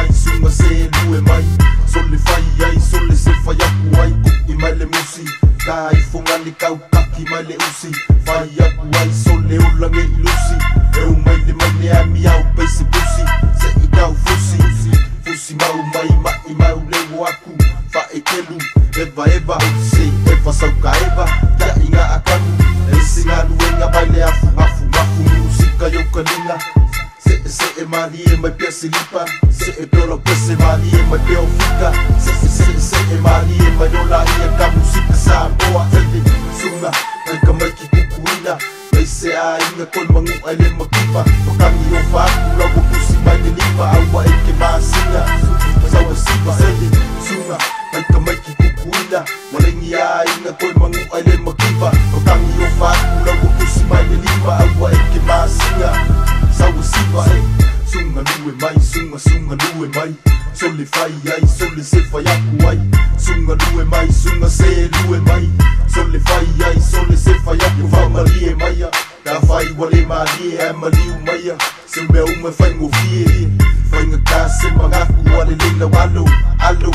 mai sunga se lue mai sole fai ai sole se fai aku ai kuki mai le musi kai fungani kau kaki mai le usi fai aku ai sole ulange ilusi eu mai le ami au pese busi se I kau fusi fusi mau mai lewo aku fa ekelu eva se eva sauka eva ya inga akamu singa luenga mai le afu musika yo kalinga se mali e mai pia silipa se pelo pese mali e mai pia ofika se mali e mai dola ia ka musika sa boa ele sunga ai ka mai ki kukuina mai se a inga kon mangu ai le makipa makangi o fa la ko kusi mai le lipa awa e ke masinga sa wasipa ele sunga ai ka mai ki kukuina malengi a inga kon mangu ai le makipa makangi o fa la ko kusi mai le lipa awa e ke masinga sawa siva sunga lue mai sunga lue mai sole fai ai sole se fai aku ai sunga lue mai sunga se lue mai sole fai ai sole se fai aku va mali e mai da fai wale mali e mali u mai se me uma fai ngo fie fai nga ka se mangaku wale lina alo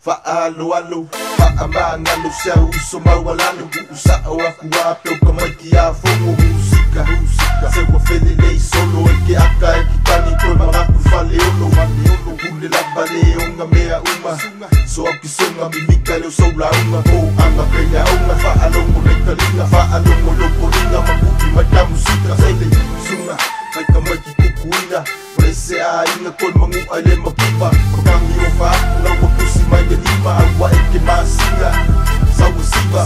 fa alo fa amanga lo sa uso mawalalo usa aku ape o mai ki a fomo musika se wa fele lei solo e ke aka e kitani ko mangaku fale olo hule la bale onga mea uma so aki songa mimika leo soula uma o anga penya onga fa alongo le kalinga fa alongo lo koringa makuki mata musika sele sunga kai ka ki kukuina prese a inga kon mangu ale makipa makangi o fa la wa kusi mai de lima awa e ke masinga sawa siva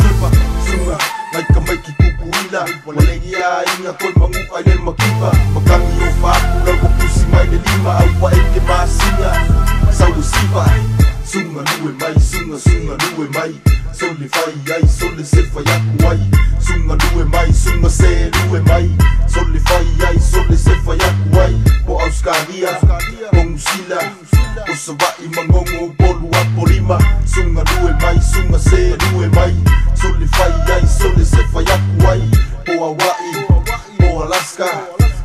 sunga kai ka ki kukuina walengi a inga kon mangu ale makipa makangi o fa la wa kusi mai de lima awa e ke masinga sawa siva sunga lue mai sole fai ai sole se fai aku ai sunga lue mai sunga se lue mai sole fai ai sole se fai aku ai po Australia pongusila o savai mangongo polu apolima sunga lue mai sunga se lue mai sole fai ai sole se fai aku ai po Hawaii po Alaska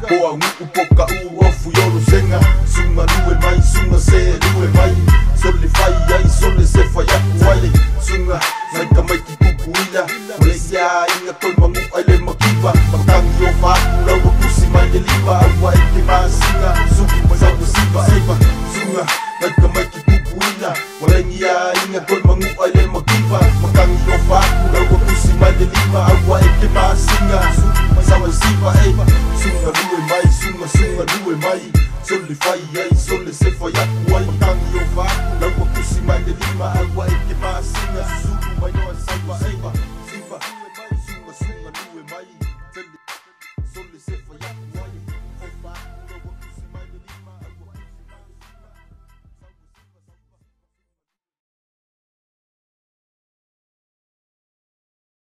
po angu po ka u ofu yolo senga sunga lue mai sunga se lue mai sole fai ai sole se fai aku ai sunga nai ka mai ki kukuina Malaysia inga kon mangu ai le makipa makangi o fa la wa kusi mai le lipa awa e ke masinga sunga sa musiba eva sunga nai ka mai ki kukuina Malaysia inga kon mangu ai le makipa makangi o fa la wa kusi mai le lipa awa e ke masinga sa musiba eva sunga lue mai sole fai ai sole se fai aku ai makangi o fa la wa kusi mai le lipa awa e ke masinga sunga mai no sa eva